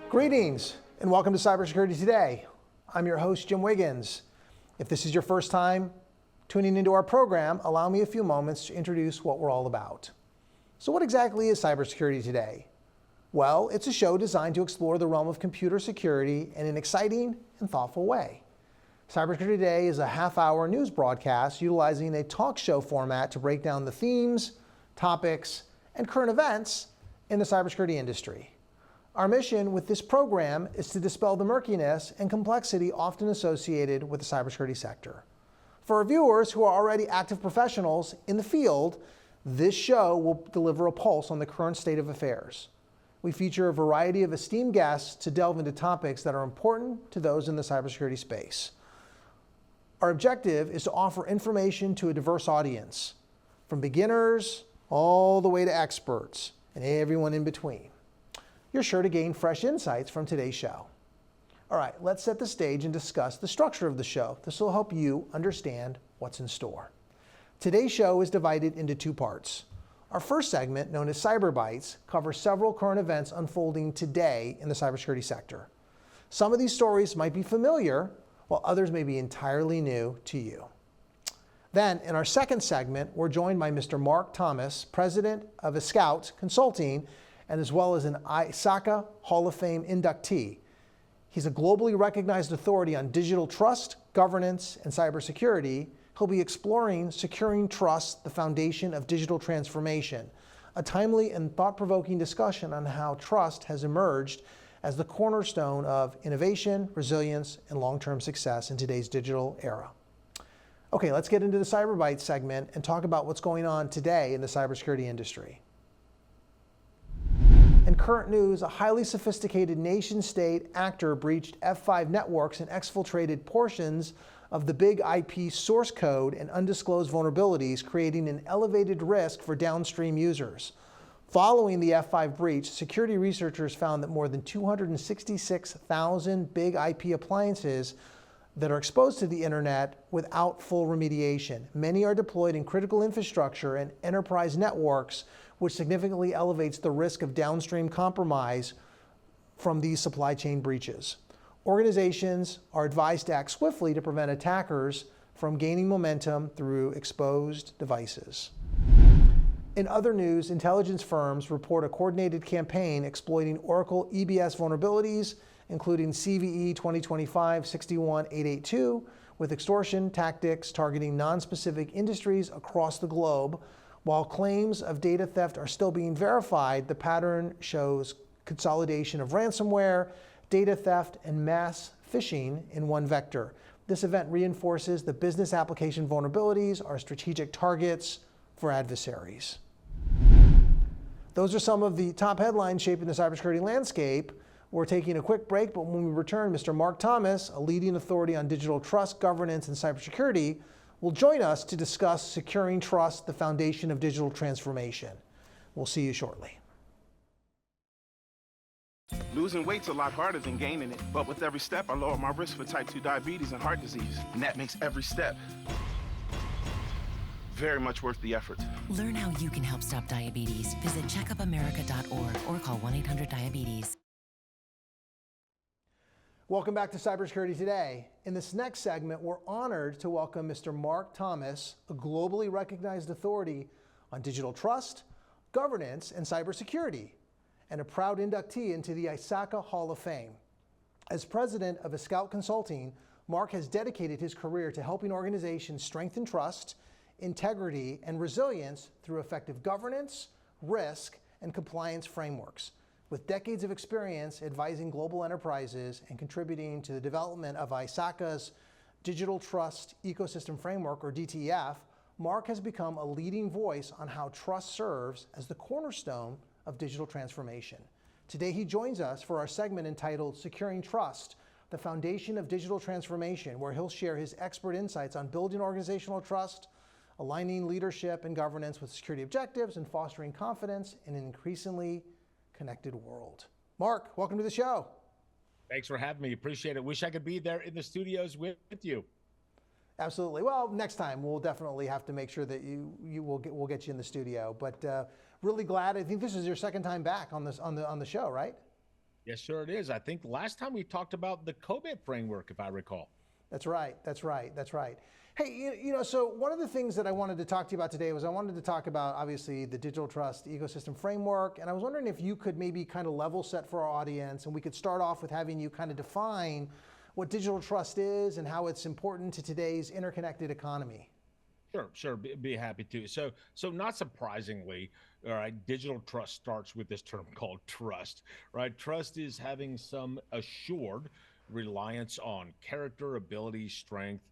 Greetings and welcome to Cybersecurity Today. I'm your host, Jim Wiggins. If this is your first time tuning into our program, allow me a few moments to introduce what we're all about. So what exactly is Cybersecurity Today? Well, it's a show designed to explore the realm of computer security in an exciting and thoughtful way. Cybersecurity Today is a half-hour news broadcast utilizing a talk show format to break down the themes, topics, and current events in the cybersecurity industry. Our mission with this program is to dispel the murkiness and complexity often associated with the cybersecurity sector. For our viewers who are already active professionals in the field, this show will deliver a pulse on the current state of affairs. We feature a variety of esteemed guests to delve into topics that are important to those in the cybersecurity space. Our objective is to offer information to a diverse audience, from beginners all the way to experts and everyone in between. You're sure to gain fresh insights from today's show. All right, let's set the stage and discuss the structure of the show. This will help you understand what's in store. Today's show is divided into two parts. Our first segment, known as Cyber Bites, covers several current events unfolding today in the cybersecurity sector. Some of these stories might be familiar, while others may be entirely new to you. Then, in our second segment, we're joined by Mr. Mark Thomas, president of Escoute Consulting, and as well as an ISACA Hall of Fame inductee. He's a globally recognized authority on digital trust, governance, and cybersecurity. He'll be exploring securing trust, the foundation of digital transformation, a timely and thought-provoking discussion on how trust has emerged as the cornerstone of innovation, resilience, and long-term success in today's digital era. Okay, let's get into the Cyber Bites segment and talk about what's going on today in the cybersecurity industry. In current news, a highly sophisticated nation-state actor breached F5 networks and exfiltrated portions of the big IP source code and undisclosed vulnerabilities, creating an elevated risk for downstream users. Following the F5 breach, security researchers found that more than 266,000 big IP appliances that are exposed to the internet without full remediation. Many are deployed in critical infrastructure and enterprise networks, which significantly elevates the risk of downstream compromise from these supply chain breaches. Organizations are advised to act swiftly to prevent attackers from gaining momentum through exposed devices. In other news, intelligence firms report a coordinated campaign exploiting Oracle EBS vulnerabilities, including CVE 2025-61882, with extortion tactics targeting non-specific industries across the globe. While claims of data theft are still being verified, the pattern shows consolidation of ransomware, data theft, and mass phishing in one vector. This event reinforces that business application vulnerabilities are strategic targets for adversaries. Those are some of the top headlines shaping the cybersecurity landscape. We're taking a quick break, but when we return, Mr. Mark Thomas, a leading authority on digital trust, governance, and cybersecurity, will join us to discuss securing trust, the foundation of digital transformation. We'll see you shortly. Losing weight's a lot harder than gaining it, but with every step, I lower my risk for type 2 diabetes and heart disease, and that makes every step very much worth the effort. Learn how you can help stop diabetes. Visit checkupamerica.org or call 1-800-DIABETES. Welcome back to Cybersecurity Today. In this next segment, we're honored to welcome Mr. Mark Thomas, a globally recognized authority on digital trust, governance, and cybersecurity, and a proud inductee into the ISACA Hall of Fame. As president of Escoute Consulting, Mark has dedicated his career to helping organizations strengthen trust, integrity, and resilience through effective governance, risk, and compliance frameworks. With decades of experience advising global enterprises and contributing to the development of ISACA's Digital Trust Ecosystem Framework, or DTF, Mark has become a leading voice on how trust serves as the cornerstone of digital transformation. Today he joins us for our segment entitled Securing Trust, The Foundation of Digital Transformation, where he'll share his expert insights on building organizational trust, aligning leadership and governance with security objectives, and fostering confidence in an increasingly connected world. Mark, welcome to the show. Thanks for having me. Appreciate it. Wish I could be there in the studios with you. Absolutely. Well, next time we'll definitely have to make sure that we'll get you in the studio. But really glad. I think this is your second time back on the show, right? Yes, sure it is. I think last time we talked about the COVID framework, if I recall. That's right. Hey, so one of the things that I wanted to talk to you about today was I wanted to talk about, obviously, the digital trust ecosystem framework. And I was wondering if you could maybe kind of level set for our audience, and we could start off with having you kind of define what digital trust is and how it's important to today's interconnected economy. Sure. Be happy to. So not surprisingly, all right, digital trust starts with this term called trust, right? Trust is having some assured reliance on character, ability, strength,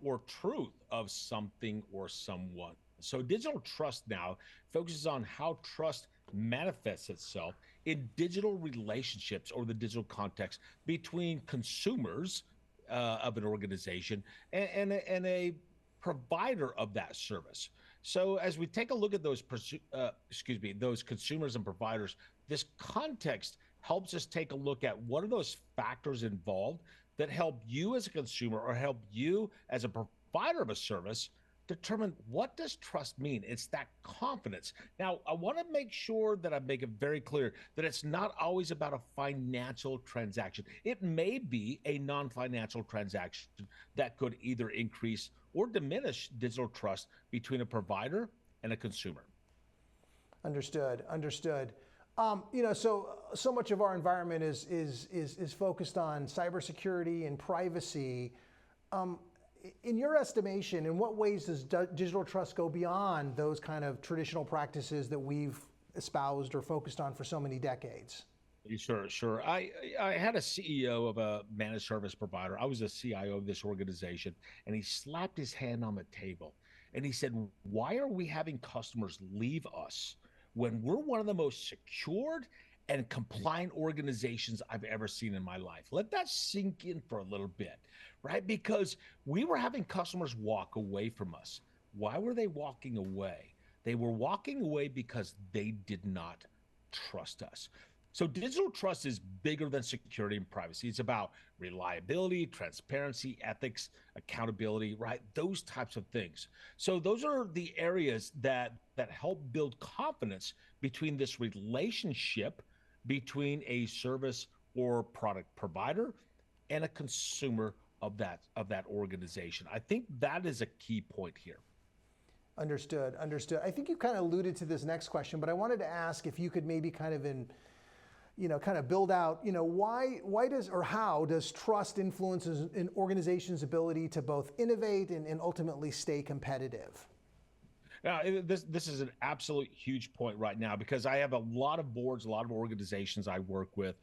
or truth of something or someone. So digital trust now focuses on how trust manifests itself in digital relationships or the digital context between consumers of an organization and a provider of that service. So as we take a look at those consumers and providers, this context helps us take a look at what are those factors involved that help you as a consumer or help you as a provider of a service determine what does trust mean. It's that confidence. Now, I want to make sure that I make it very clear that it's not always about a financial transaction. It may be a non-financial transaction that could either increase or diminish digital trust between a provider and a consumer. Understood. So much of our environment is focused on cybersecurity and privacy. In your estimation, in what ways does digital trust go beyond those kind of traditional practices that we've espoused or focused on for so many decades? Sure. I had a CEO of a managed service provider. I was a CIO of this organization, and he slapped his hand on the table and he said, "Why are we having customers leave us when we're one of the most secured and compliant organizations I've ever seen in my life?" Let that sink in for a little bit, right? Because we were having customers walk away from us. Why were they walking away? They were walking away because they did not trust us. So digital trust is bigger than security and privacy. It's about reliability, transparency, ethics, accountability, right? Those types of things. So those are the areas that help build confidence between this relationship between a service or product provider and a consumer of that organization. I think that is a key point here. Understood. I think you kind of alluded to this next question, but I wanted to ask if you could maybe kind of build out, why does or how does trust influence an organization's ability to both innovate and ultimately stay competitive? Now, this is an absolute huge point right now because I have a lot of boards, a lot of organizations I work with,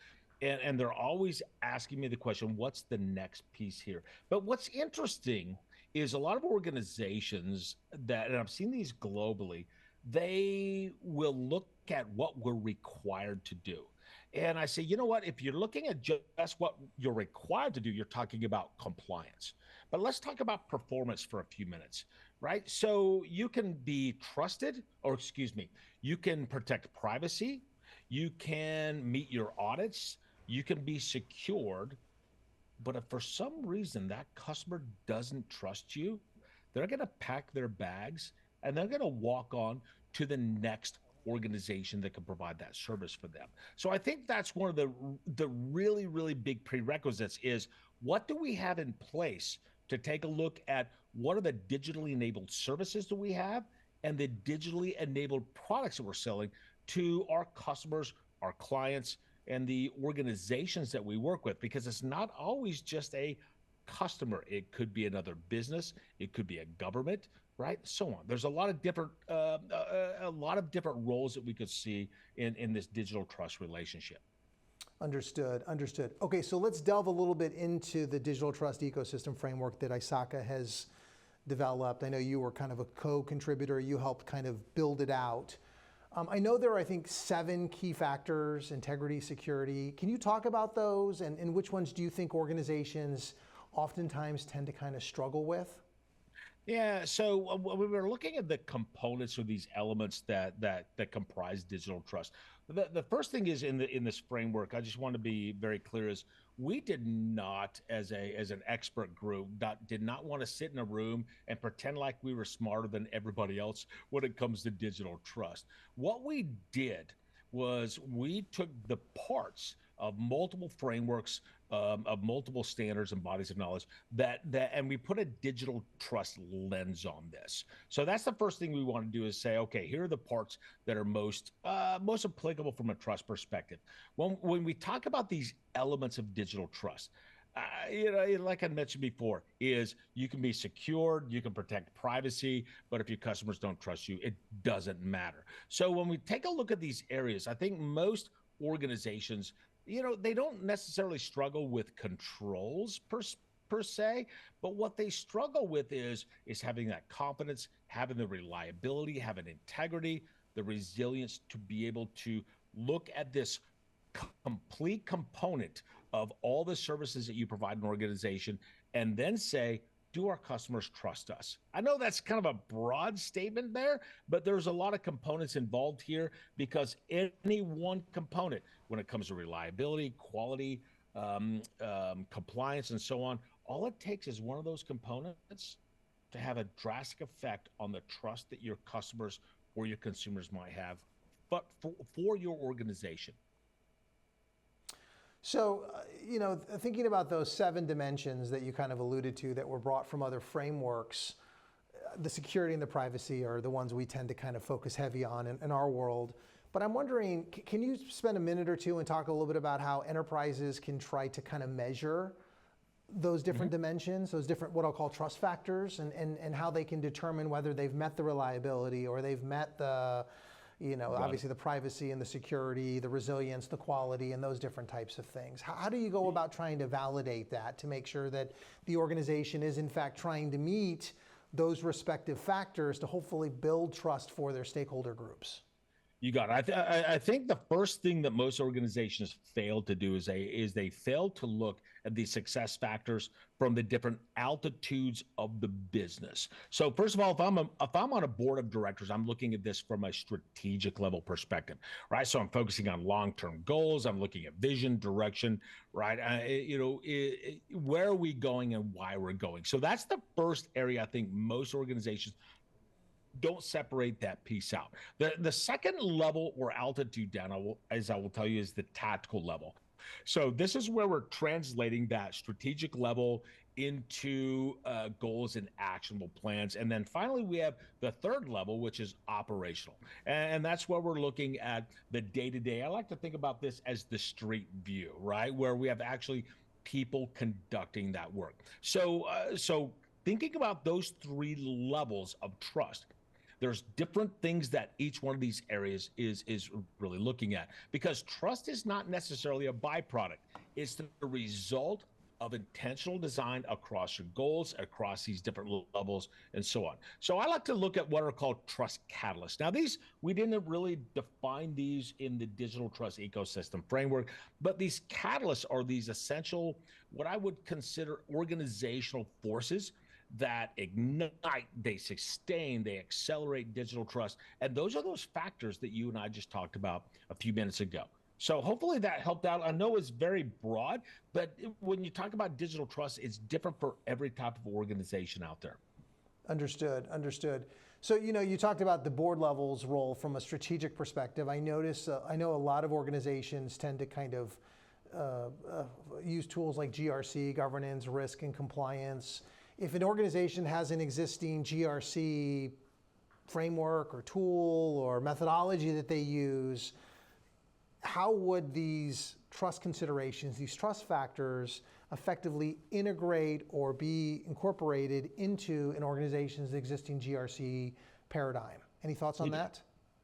and they're always asking me the question, what's the next piece here? But what's interesting is a lot of organizations and I've seen these globally, they will look at what we're required to do. And I say, you know what, if you're looking at just what you're required to do, you're talking about compliance. But let's talk about performance for a few minutes, right? So you can be trusted, you can protect privacy, you can meet your audits, you can be secured. But if for some reason that customer doesn't trust you, they're going to pack their bags and they're going to walk on to the next organization that can provide that service for them. So I think that's one of the really, really big prerequisites is what do we have in place to take a look at what are the digitally enabled services that we have and the digitally enabled products that we're selling to our customers, our clients, and the organizations that we work with, because it's not always just a customer. It could be another business. It could be a government, right? So on. There's a lot of different roles that we could see in this digital trust relationship. Understood. Okay, so let's delve a little bit into the digital trust ecosystem framework that ISACA has developed. I know you were kind of a co-contributor. You helped kind of build it out. I know there are, I think, 7 key factors: integrity, security. Can you talk about those, and which ones do you think organizations oftentimes tend to kind of struggle with? Yeah, so when we were looking at the components or these elements that comprise digital trust, the first thing is in this framework. I just want to be very clear: is we did not, as an expert group, did not want to sit in a room and pretend like we were smarter than everybody else when it comes to digital trust. What we did was we took the parts of multiple frameworks, of multiple standards and bodies of knowledge and we put a digital trust lens on this. So that's the first thing we want to do, is say, okay, here are the parts that are most applicable from a trust perspective. When we talk about these elements of digital trust, like I mentioned before, is you can be secured, you can protect privacy, but if your customers don't trust you, it doesn't matter. So when we take a look at these areas, I think most organizations, they don't necessarily struggle with controls per se, but what they struggle with is having that confidence, having the reliability, having integrity, the resilience to be able to look at this complete component of all the services that you provide an organization and then say, do our customers trust us? I know that's kind of a broad statement there, but there's a lot of components involved here, because any one component, when it comes to reliability, quality, compliance, and so on, all it takes is one of those components to have a drastic effect on the trust that your customers or your consumers might have, but for your organization. So, thinking about those 7 dimensions that you kind of alluded to that were brought from other frameworks, the security and the privacy are the ones we tend to kind of focus heavy on in our world. But I'm wondering, can you spend a minute or two and talk a little bit about how enterprises can try to kind of measure those different dimensions, those different, what I'll call trust factors, and how they can determine whether they've met the reliability or they've met the, obviously the privacy and the security, the resilience, the quality, and those different types of things. How do you go about trying to validate that to make sure that the organization is in fact trying to meet those respective factors to hopefully build trust for their stakeholder groups? You got it. I think the first thing that most organizations fail to do is they fail to look at the success factors from the different altitudes of the business. So first of all, if I'm on a board of directors, I'm looking at this from a strategic level perspective, right? So I'm focusing on long-term goals. I'm looking at vision, direction, right? Where are we going and why we're going? So that's the first area I think most organizations don't separate that piece out. The second level or altitude down, I will tell you, is the tactical level. So this is where we're translating that strategic level into goals and actionable plans. And then finally, we have the third level, which is operational. And that's where we're looking at the day-to-day. I like to think about this as the street view, right? Where we have actually people conducting that work. So thinking about those 3 levels of trust, there's different things that each one of these areas is really looking at, because trust is not necessarily a byproduct. It's the result of intentional design across your goals, across these different levels, and so on. So I like to look at what are called trust catalysts. Now, these, we didn't really define these in the digital trust ecosystem framework, but these catalysts are these essential, what I would consider organizational forces that ignite, they sustain, they accelerate digital trust. And those are those factors that you and I just talked about a few minutes ago. So hopefully that helped out. I know it's very broad, but when you talk about digital trust, it's different for every type of organization out there. Understood. So, you talked about the board level's role from a strategic perspective. I know a lot of organizations tend to kind of use tools like GRC, governance, risk, and compliance. If an organization has an existing GRC framework or tool or methodology that they use, how would these trust considerations, these trust factors, effectively integrate or be incorporated into an organization's existing GRC paradigm? Any thoughts on that?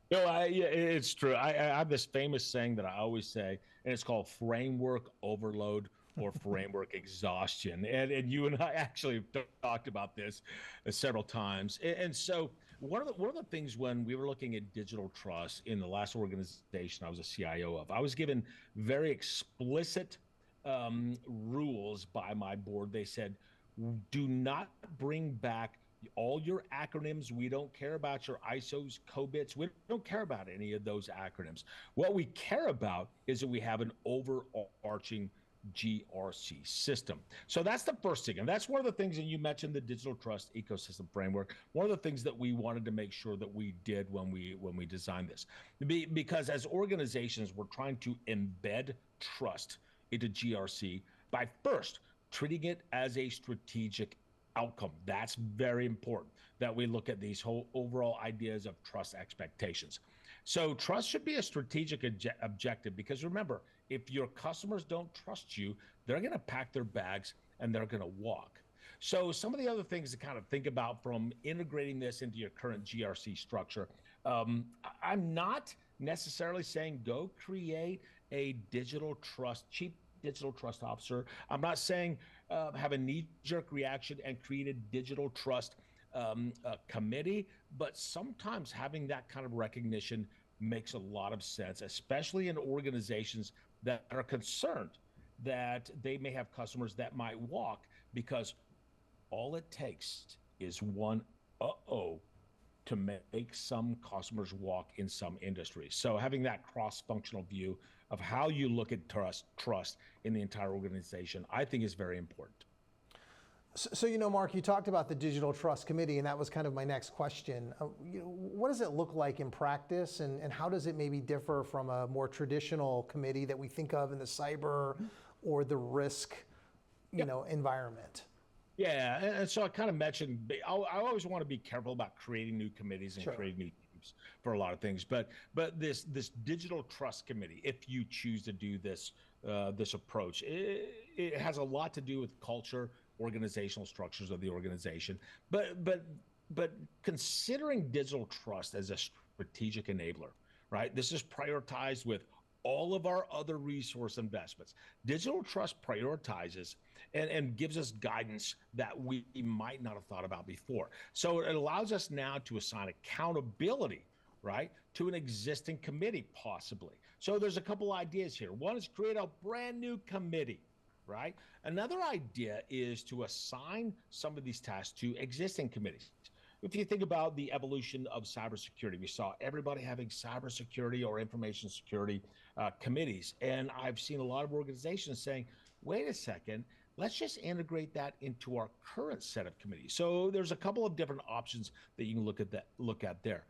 Yeah, it's true. I have this famous saying that I always say, and it's called framework overload or framework exhaustion. And you and I actually have talked about this several times. And so one of the things when we were looking at digital trust in the last organization I was a CIO of, I was given very explicit rules by my board. They said, do not bring back all your acronyms. We don't care about your ISOs, COBITs. We don't care about any of those acronyms. What we care about is that we have an overarching GRC system. So that's the first thing. And that's one of the things, and you mentioned the digital trust ecosystem framework. One of the things that we wanted to make sure that we did when we designed this, because as organizations, we're trying to embed trust into GRC by first treating it as a strategic outcome. That's very important that we look at these whole overall ideas of trust expectations. So trust should be a strategic objective, because remember, if your customers don't trust you, they're going to pack their bags and they're going to walk. So some of the other things to kind of think about from integrating this into your current GRC structure, I'm not necessarily saying go create a digital trust, chief digital trust officer. I'm not saying have a knee-jerk reaction and create a digital trust committee, but sometimes having that kind of recognition makes a lot of sense, especially in organizations that are concerned that they may have customers that might walk, because all it takes is one to make some customers walk in some industries. So having that cross-functional view of how you look at trust in the entire organization, I think is very important. So, Mark, you talked about the Digital Trust Committee, and that was kind of my next question. What does it look like in practice, and how does it maybe differ from a more traditional committee that we think of in the cyber or the risk, environment? Yeah, and so I kind of mentioned, I always want to be careful about creating new committees and creating new teams for a lot of things. But this digital trust committee, if you choose to do this approach, it has a lot to do with culture, organizational structures of the organization. But considering digital trust as a strategic enabler, right? This is prioritized with all of our other resource investments. Digital trust prioritizes and gives us guidance that we might not have thought about before. So it allows us now to assign accountability, right, to an existing committee, possibly. So there's a couple ideas here. One is create a brand new committee, right? Another idea is to assign some of these tasks to existing committees. If you think about the evolution of cybersecurity, we saw everybody having cybersecurity or information security committees. And I've seen a lot of organizations saying, wait a second, let's just integrate that into our current set of committees. So there's a couple of different options that you can look at there.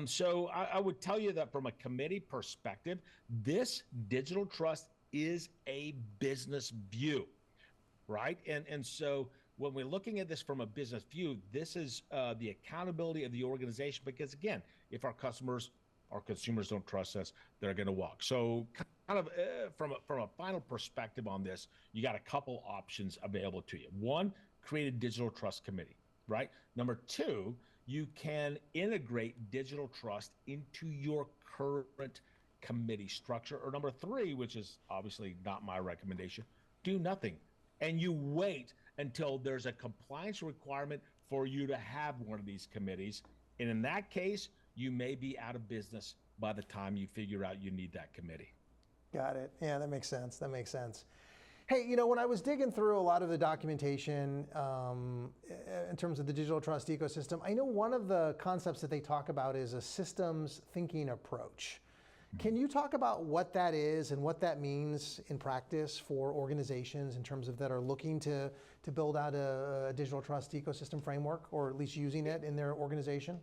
So I would tell you that from a committee perspective, this digital trust is a business view, right? And so when we're looking at this from a business view, this is the accountability of the organization, because again, if our customers, our consumers don't trust us, they're going to walk. So kind of from a final perspective on this, you got a couple options available to you. One, create a digital trust committee, right? Number two, you can integrate digital trust into your current committee structure. Or number three, which is obviously not my recommendation, do nothing. And you wait until there's a compliance requirement for you to have one of these committees. And in that case, you may be out of business by the time you figure out you need that committee. Got it. Yeah, that makes sense. That makes sense. Hey, when I was digging through a lot of the documentation in terms of the digital trust ecosystem, I know one of the concepts that they talk about is a systems thinking approach. Can you talk about what that is and what that means in practice for organizations in terms of that are looking to build out a digital trust ecosystem framework, or at least using it in their organization?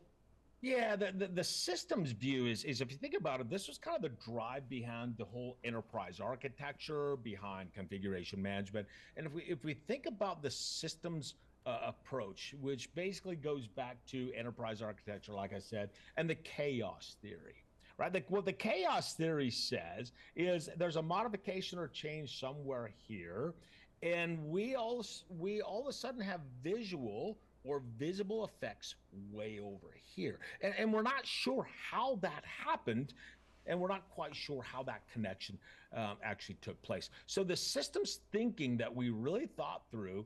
Yeah, the systems view is if you think about it, this was kind of the drive behind the whole enterprise architecture, behind configuration management. And if we think about the systems approach, which basically goes back to enterprise architecture, like I said, and the chaos theory. Right? What the chaos theory says is there's a modification or change somewhere here, and we all of a sudden have visual or visible effects way over here. And we're not sure how that happened, and we're not quite sure how that connection actually took place. So the systems thinking that we really thought through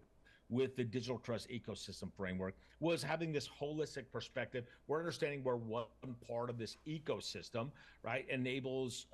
with the digital trust ecosystem framework was having this holistic perspective. We're understanding where one part of this ecosystem, right, enables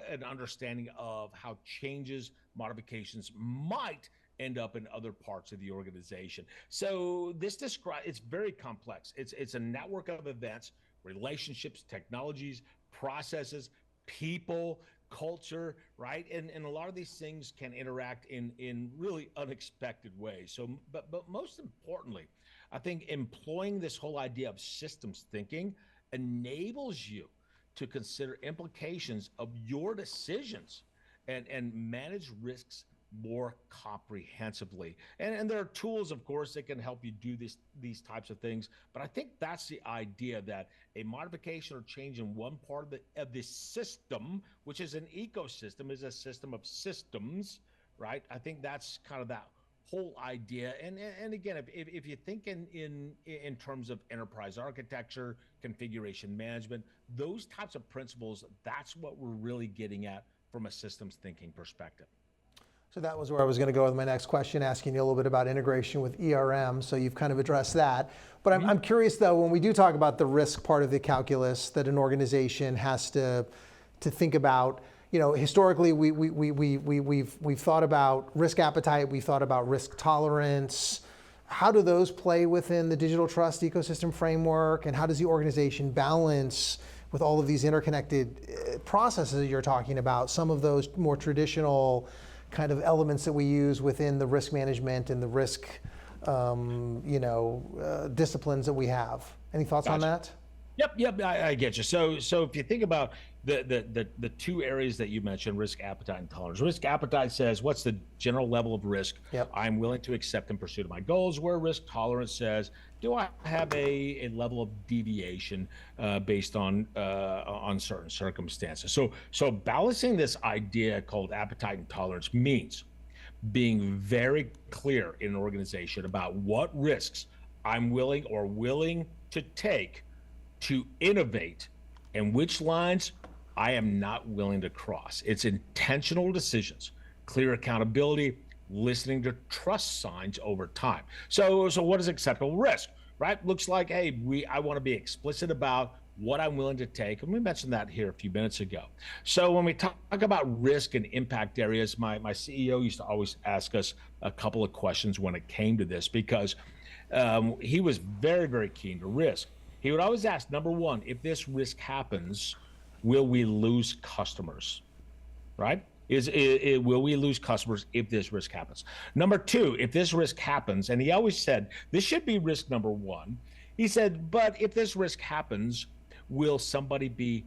an understanding of how changes, modifications might end up in other parts of the organization. So this it's very complex. It's a network of events, relationships, technologies, processes, people, culture, right? And a lot of these things can interact in really unexpected ways. So, but most importantly, I think employing this whole idea of systems thinking enables you to consider implications of your decisions and manage risks more comprehensively. And there are tools, of course, that can help you do these types of things. But I think that's the idea, that a modification or change in one part of the system, which is an ecosystem, is a system of systems, right? I think that's kind of that whole idea. And again, if you think in terms of enterprise architecture, configuration management, those types of principles, that's what we're really getting at from a systems thinking perspective. So that was where I was going to go with my next question, asking you a little bit about integration with ERM. So you've kind of addressed that. But I'm curious, though, when we do talk about the risk part of the calculus that an organization has to think about, you know, historically we've thought about risk appetite, we've thought about risk tolerance. How do those play within the digital trust ecosystem framework, and how does the organization balance with all of these interconnected processes that you're talking about, some of those more traditional kind of elements that we use within the risk management and the risk, disciplines that we have? Any thoughts on that? Yep, I get you. So if you think about the two areas that you mentioned, risk appetite and tolerance. Risk appetite says, what's the general level of risk I'm willing to accept in pursuit of my goals, where risk tolerance says, do I have a level of deviation based on certain circumstances? So balancing this idea called appetite and tolerance means being very clear in an organization about what risks I'm willing to take to innovate, and which lines I am not willing to cross. It's intentional decisions, clear accountability, listening to trust signs over time. So what is acceptable risk, right? Looks like, hey, I want to be explicit about what I'm willing to take. And we mentioned that here a few minutes ago. So when we talk about risk and impact areas, my CEO used to always ask us a couple of questions when it came to this, because he was very, very keen to risk. He would always ask, number one, if this risk happens, will we lose customers, right? Will we lose customers if this risk happens? Number two, if this risk happens, and he always said, this should be risk number one. He said, but if this risk happens, will somebody be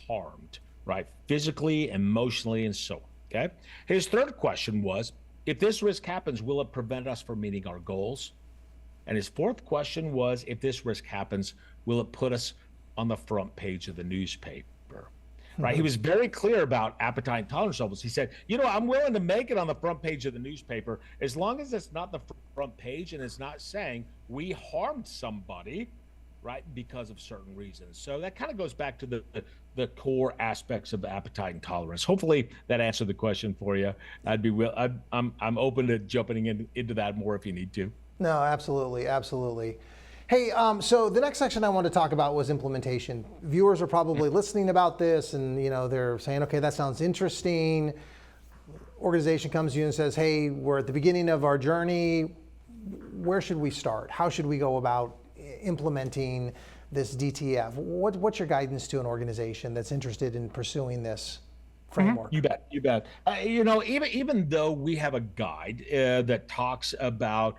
harmed, right? Physically, emotionally, and so on, okay? His third question was, if this risk happens, will it prevent us from meeting our goals? And his fourth question was, if this risk happens, will it put us on the front page of the newspaper? Right? He was very clear about appetite and tolerance levels. He said, I'm willing to make it on the front page of the newspaper as long as it's not the front page and it's not saying we harmed somebody, right, because of certain reasons. So that kind of goes back to the core aspects of appetite and tolerance. Hopefully that answered the question for you. I'm open to jumping into that more if you need to. No, absolutely. Hey, so the next section I wanted to talk about was implementation. Viewers are probably listening about this, and they're saying, okay, that sounds interesting. Organization comes to you and says, hey, we're at the beginning of our journey. Where should we start? How should we go about implementing this DTF? What's your guidance to an organization that's interested in pursuing this framework? You bet. Even though we have a guide that talks about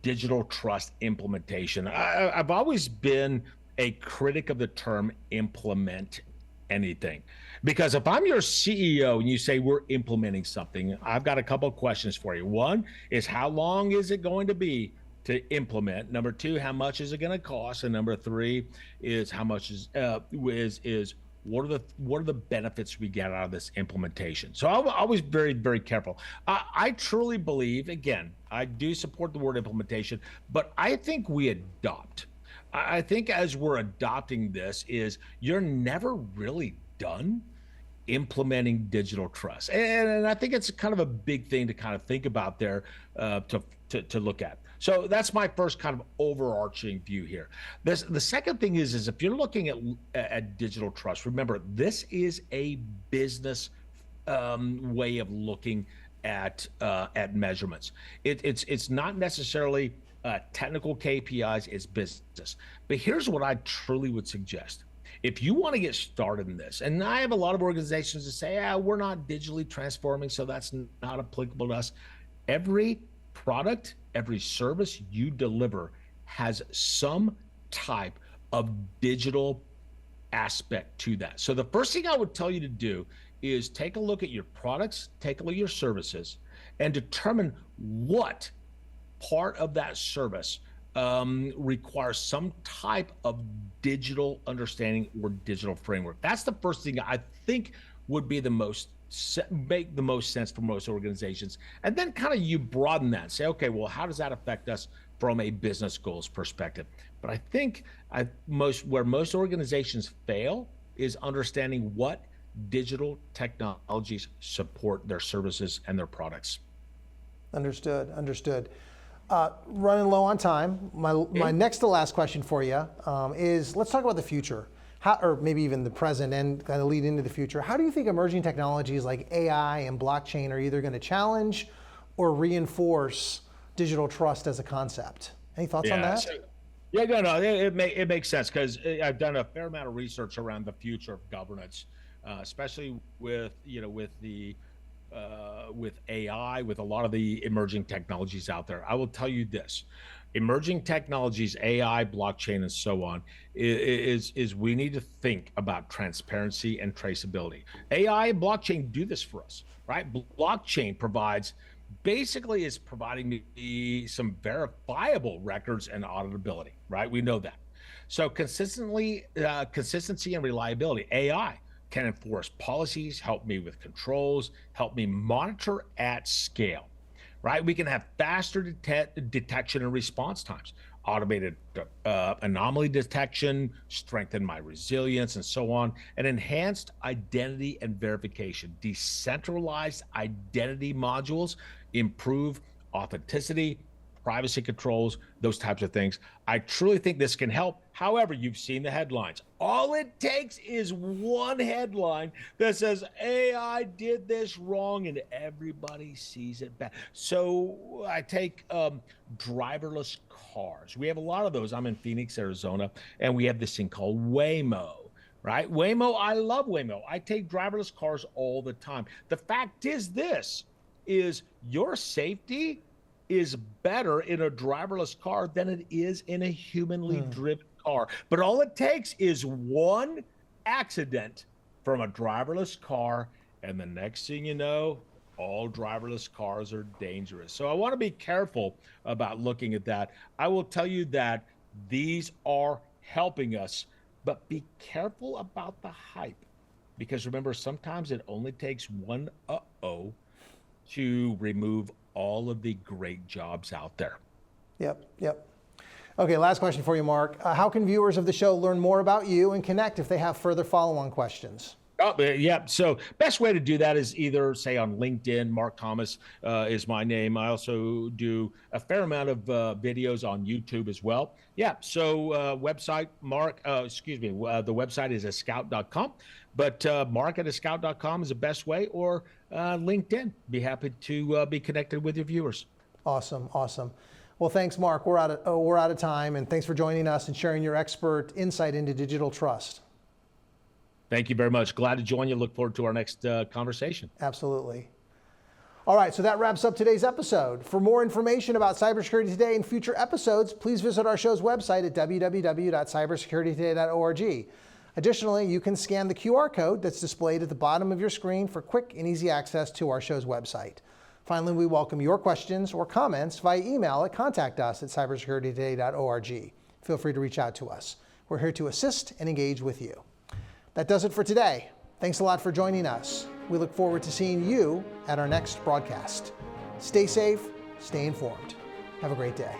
digital trust implementation, I've always been a critic of the term implement anything. Because if I'm your CEO and you say we're implementing something, I've got a couple of questions for you. One is, how long is it going to be to implement? Number two, how much is it going to cost? And number three is, how much what are the benefits we get out of this implementation? So I'm always very, very careful. I truly believe, again, I do support the word implementation, but I think we adopt. I think as we're adopting this, you're never really done implementing digital trust. And I think it's kind of a big thing to kind of think about there, to look at. So that's my first kind of overarching view here. The second thing is if you're looking at digital trust, remember, this is a business way of looking at measurements. It's not necessarily technical KPIs, it's business. But here's what I truly would suggest. If you want to get started in this, and I have a lot of organizations that say, we're not digitally transforming, so that's not applicable to us. Every product, every service you deliver has some type of digital aspect to that. So the first thing I would tell you to do is take a look at your products, take a look at your services, and determine what part of that service requires some type of digital understanding or digital framework. That's the first thing I think would be make the most sense for most organizations. And then kind of you broaden that, say, okay, well, how does that affect us from a business goals perspective? But I think where most organizations fail is understanding what digital technologies support their services and their products. Understood. Running low on time. My next to last question for you is, let's talk about the future, or maybe even the present, and kind of lead into the future. How do you think emerging technologies like AI and blockchain are either going to challenge or reinforce digital trust as a concept? Any thoughts on that? It makes sense, because I've done a fair amount of research around the future of governance, especially with AI, with a lot of the emerging technologies out there. I will tell you this: emerging technologies, AI, blockchain, and so on, is we need to think about transparency and traceability. AI and blockchain do this for us, right? Blockchain is providing me some verifiable records and auditability, right? We know that. So consistency and reliability. AI can enforce policies, help me with controls, help me monitor at scale, right? We can have faster detection and response times, automated anomaly detection, strengthen my resilience, and so on, and enhanced identity and verification. Decentralized identity modules improve authenticity, privacy controls, those types of things. I truly think this can help. However, you've seen the headlines. All it takes is one headline that says AI did this wrong and everybody sees it bad. So I take driverless cars. We have a lot of those. I'm in Phoenix, Arizona, and we have this thing called Waymo. Right? Waymo, I love Waymo. I take driverless cars all the time. The fact is your safety is better in a driverless car than it is in a humanly driven car. But all it takes is one accident from a driverless car, and the next thing you know, all driverless cars are dangerous. So I want to be careful about looking at that. I will tell you that these are helping us, but be careful about the hype, because remember, sometimes it only takes one to remove all of the great jobs out there. Yep. Okay, last question for you, Mark. How can viewers of the show learn more about you and connect if they have further follow-on questions? So best way to do that is either say on LinkedIn. Mark Thomas is my name. I also do a fair amount of videos on YouTube as well. So website, the website is escoute.com, but mark at escoute.com is the best way, or LinkedIn. Be happy to be connected with your viewers. Awesome. Well, thanks, Mark. We're out of time, and thanks for joining us and sharing your expert insight into digital trust. Thank you very much. Glad to join you. Look forward to our next conversation. Absolutely. All right, so that wraps up today's episode. For more information about cybersecurity today and future episodes, please visit our show's website at www.cybersecuritytoday.org. Additionally, you can scan the QR code that's displayed at the bottom of your screen for quick and easy access to our show's website. Finally, we welcome your questions or comments via email at contactus@cybersecuritytoday.org. Feel free to reach out to us. We're here to assist and engage with you. That does it for today. Thanks a lot for joining us. We look forward to seeing you at our next broadcast. Stay safe, stay informed. Have a great day.